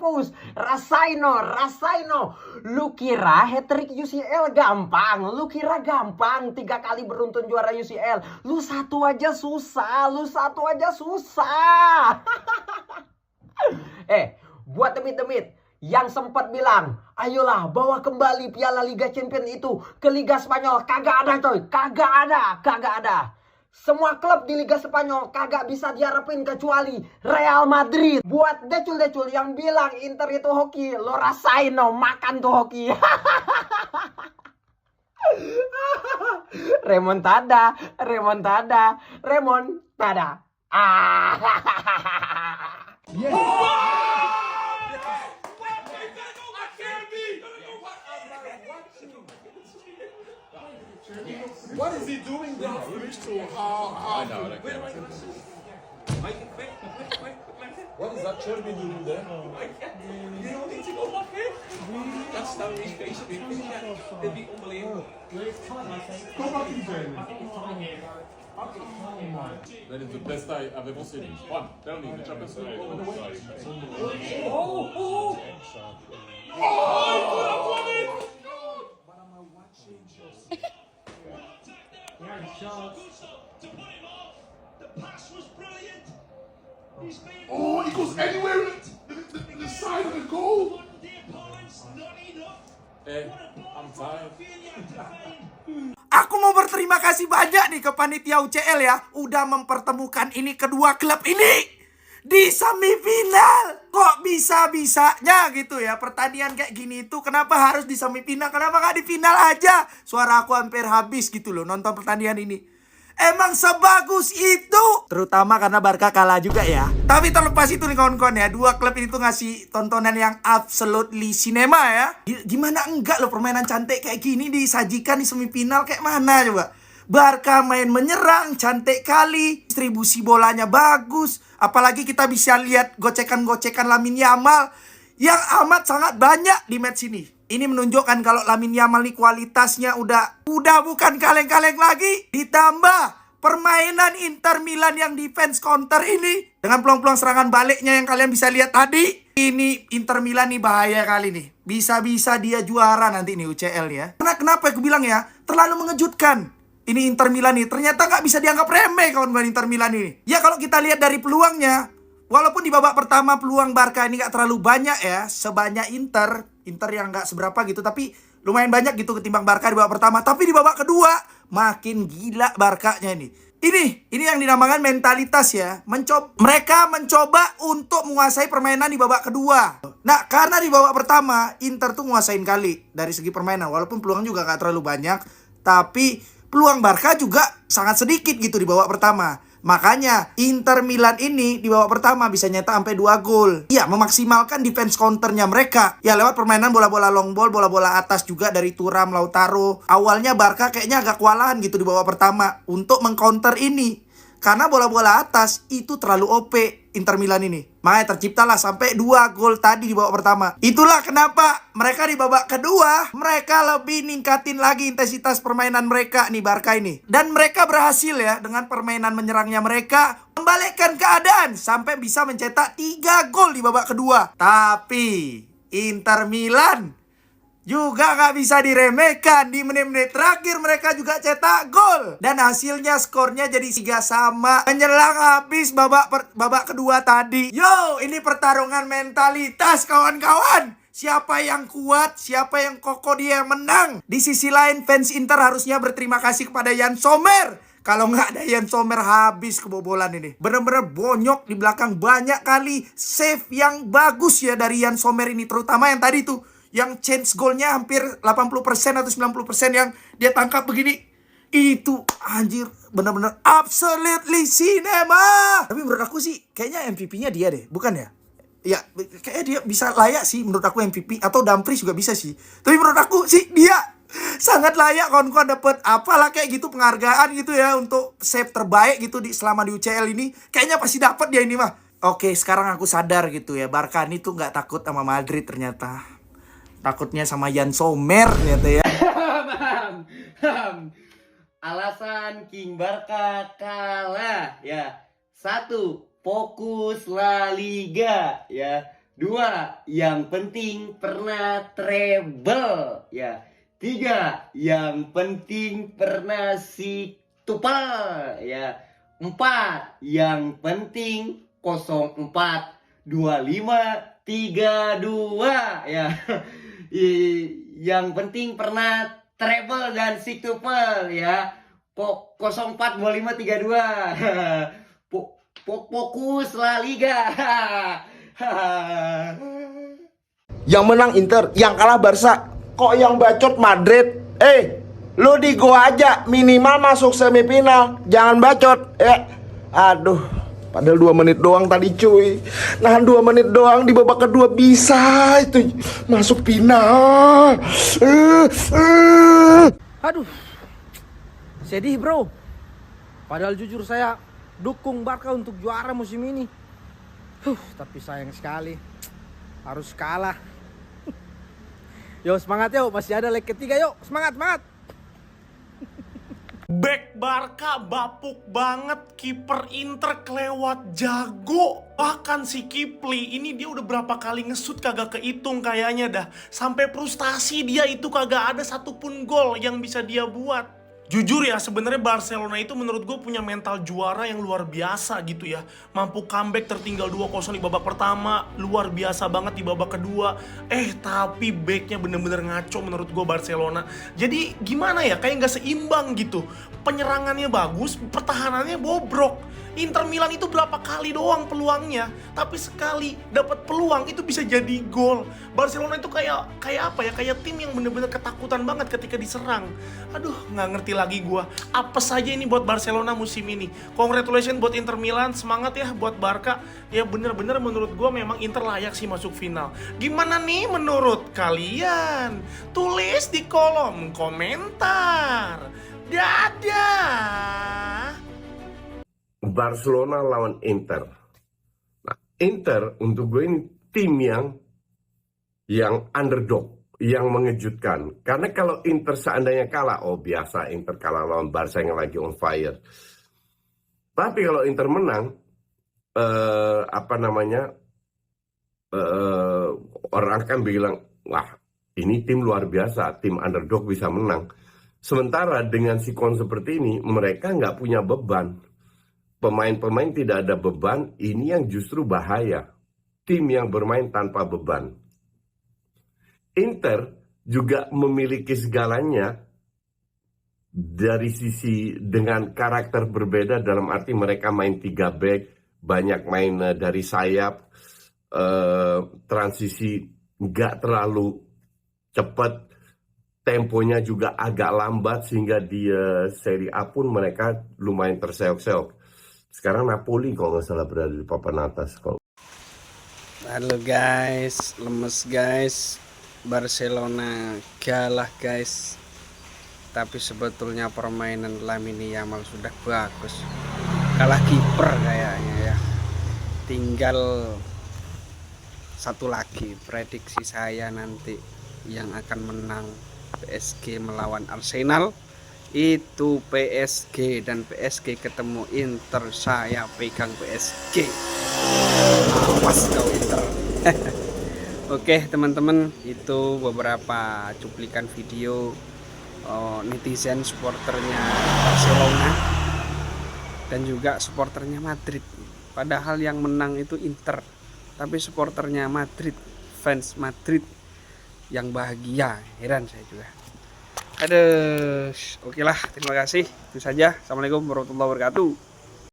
fokus. Rasain no. Lu kira hat-trick UCL gampang? Lu kira gampang 3 kali beruntun juara UCL? Lu satu aja susah. Buat demit-demit yang sempat bilang, ayolah bawa kembali Piala Liga Champions itu ke Liga Spanyol. Kagak ada coy, kagak ada. Semua klub di Liga Spanyol kagak bisa diharapin kecuali Real Madrid. Buat decul-decul yang bilang Inter itu hoki, lo rasain no, makan tuh hoki. Remontada. What is he doing there? I know. What is that Cherby doing there? You don't need to go back in. That's how he's basically it'd be unbelievable. Go back in, Jamie. That is the best I've ever seen. One, tell me, the Champions League. Oh! Oh, he goes anywhere in the side of the goal. I'm tired. Aku mau berterima kasih banyak nih ke panitia UCL ya, udah mempertemukan ini kedua klub ini di semifinal. Kok bisa-bisanya gitu ya, pertandingan kayak gini itu kenapa harus di semifinal, kenapa gak di final aja? Suara aku hampir habis gitu loh nonton pertandingan ini. Emang sebagus itu, terutama karena Barca kalah juga ya. Tapi terlepas itu nih kawan-kawan ya, dua klub ini tuh ngasih tontonan yang absolutely cinema ya. Gimana enggak loh permainan cantik kayak gini disajikan di semifinal, kayak mana coba? Barca main menyerang, cantik kali, distribusi bolanya bagus. Apalagi kita bisa lihat gocekan-gocekan Lamine Yamal yang amat sangat banyak di match ini. Ini menunjukkan kalau Lamine Yamal nih kualitasnya udah bukan kaleng-kaleng lagi. Ditambah permainan Inter Milan yang defense counter ini dengan peluang-peluang serangan baliknya yang kalian bisa lihat tadi. Ini Inter Milan nih bahaya kali nih. Bisa-bisa dia juara nanti nih UCL ya. Karena kenapa aku bilang ya, terlalu mengejutkan. Ini Inter Milan nih ternyata nggak bisa dianggap remeh kawan-kawan Inter Milan ini. Ya kalau kita lihat dari peluangnya, walaupun di babak pertama peluang Barca ini gak terlalu banyak ya, sebanyak Inter yang gak seberapa gitu, tapi lumayan banyak gitu ketimbang Barca di babak pertama. Tapi di babak kedua makin gila Barkanya ini. Ini yang dinamakan mentalitas ya. Mereka mencoba untuk menguasai permainan di babak kedua. Nah, karena di babak pertama Inter tuh nguasain kali dari segi permainan, walaupun peluang juga gak terlalu banyak, tapi peluang Barca juga sangat sedikit gitu di babak pertama. Makanya Inter Milan ini di babak pertama bisa nyetak sampai 2 gol. Ya, memaksimalkan defense counternya mereka. Ya, lewat permainan bola-bola long ball, bola-bola atas juga dari Thuram, Lautaro. Awalnya Barca kayaknya agak kewalahan gitu di babak pertama untuk mengcounter ini. Karena bola-bola atas itu terlalu OP Inter Milan ini. Makanya terciptalah sampai 2 gol tadi di babak pertama. Itulah kenapa mereka di babak kedua, mereka lebih ningkatin lagi intensitas permainan mereka nih Barca ini. Dan mereka berhasil ya dengan permainan menyerangnya mereka membalikkan keadaan sampai bisa mencetak 3 gol di babak kedua. Tapi Inter Milan juga gak bisa diremehkan. Di menit-menit terakhir mereka juga cetak gol. Dan hasilnya skornya jadi 3-3. Menjelang habis babak kedua tadi. Yo, ini pertarungan mentalitas kawan-kawan. Siapa yang kuat, siapa yang kokoh, dia yang menang. Di sisi lain fans Inter harusnya berterima kasih kepada Yann Sommer. Kalau nggak ada Yann Sommer habis kebobolan ini. Bener-bener bonyok di belakang, banyak kali save yang bagus ya dari Yann Sommer ini. Terutama yang tadi tuh, yang chance golnya hampir 80% atau 90% yang dia tangkap begini. Itu anjir bener-bener absolutely cinema. Tapi menurut aku sih kayaknya MVP-nya dia deh, bukan ya? Ya kayaknya dia bisa layak sih menurut aku MVP. Atau Dumfries juga bisa sih. Tapi menurut aku sih dia sangat layak kawan-kawan dapat apalah kayak gitu penghargaan gitu ya untuk save terbaik gitu selama di UCL ini. Kayaknya pasti dapat dia ini mah. Oke, sekarang aku sadar gitu ya, Barca ini tuh nggak takut sama Madrid ternyata. Takutnya sama Yann Sommer ternyata ya. Alasan King Barca kalah ya. 1, fokus La Liga ya. 2. Yang penting pernah treble. Ya. 3. Yang penting pernah si tupel. Ya. 4. Yang penting 042532. Ya. Yang penting pernah treble dan si tupel ya. 042532. Fokus La Liga. Yang menang Inter, yang kalah Barca. Kok yang bacot Madrid? Lu di gua aja minimal masuk semifinal. Jangan bacot. Aduh, padahal 2 menit doang tadi cuy. Nahan 2 menit doang di babak kedua bisa itu masuk final. Aduh, sedih bro. Padahal jujur saya dukung Barca untuk juara musim ini. Tapi sayang sekali harus kalah. Yo semangat yuk, masih ada leg ketiga yuk. Semangat, semangat. Back Barca bapuk banget, kiper Inter kelewat jago. Bahkan si Kipli ini dia udah berapa kali ngesut kagak kehitung kayaknya dah. Sampai frustasi dia itu kagak ada satupun gol yang bisa dia buat. Jujur ya, sebenarnya Barcelona itu menurut gue punya mental juara yang luar biasa gitu ya. Mampu comeback tertinggal 2-0 di babak pertama, luar biasa banget di babak kedua. Tapi backnya bener-bener ngaco menurut gue Barcelona. Jadi gimana ya, kayak gak seimbang gitu. Penyerangannya bagus, pertahanannya bobrok. Inter Milan itu berapa kali doang peluangnya, tapi sekali dapat peluang itu bisa jadi gol. Barcelona itu kayak apa ya, kayak tim yang bener-bener ketakutan banget ketika diserang. Aduh, nggak ngerti lagi gua. Apa saja ini buat Barcelona musim ini. Congratulations buat Inter Milan, semangat ya buat Barca. Ya bener-bener menurut gua memang Inter layak sih masuk final. Gimana nih menurut kalian? Tulis di kolom komentar. Dadah. Barcelona lawan Inter. Nah, Inter untuk gue ini tim yang underdog, yang mengejutkan. Karena kalau Inter seandainya kalah, biasa Inter kalah lawan Barca yang lagi on fire. Tapi kalau Inter menang, orang kan bilang, wah ini tim luar biasa, tim underdog bisa menang. Sementara dengan sikon seperti ini, mereka nggak punya beban. Pemain-pemain tidak ada beban, ini yang justru bahaya. Tim yang bermain tanpa beban. Inter juga memiliki segalanya dari sisi dengan karakter berbeda, dalam arti mereka main 3 back, banyak main dari sayap, transisi nggak terlalu cepat, temponya juga agak lambat sehingga di Serie A pun mereka lumayan terseok-seok. Sekarang Napoli kalau nggak salah berada di papan atas. Halo guys, lemes guys. Barcelona kalah guys. Tapi sebetulnya permainan Lamine Yamal sudah bagus. Kalah kiper kayaknya ya. Tinggal satu lagi prediksi saya nanti yang akan menang PSG melawan Arsenal. Itu PSG, dan PSG ketemu Inter, saya pegang PSG. Awas kau Inter. Oke teman-teman, itu beberapa cuplikan video netizen supporternya Barcelona dan juga supporternya Madrid. Padahal yang menang itu Inter, tapi supporternya Madrid, fans Madrid yang bahagia. Heran saya juga. Aduh, oke lah, terima kasih. Itu saja. Assalamualaikum warahmatullahi wabarakatuh.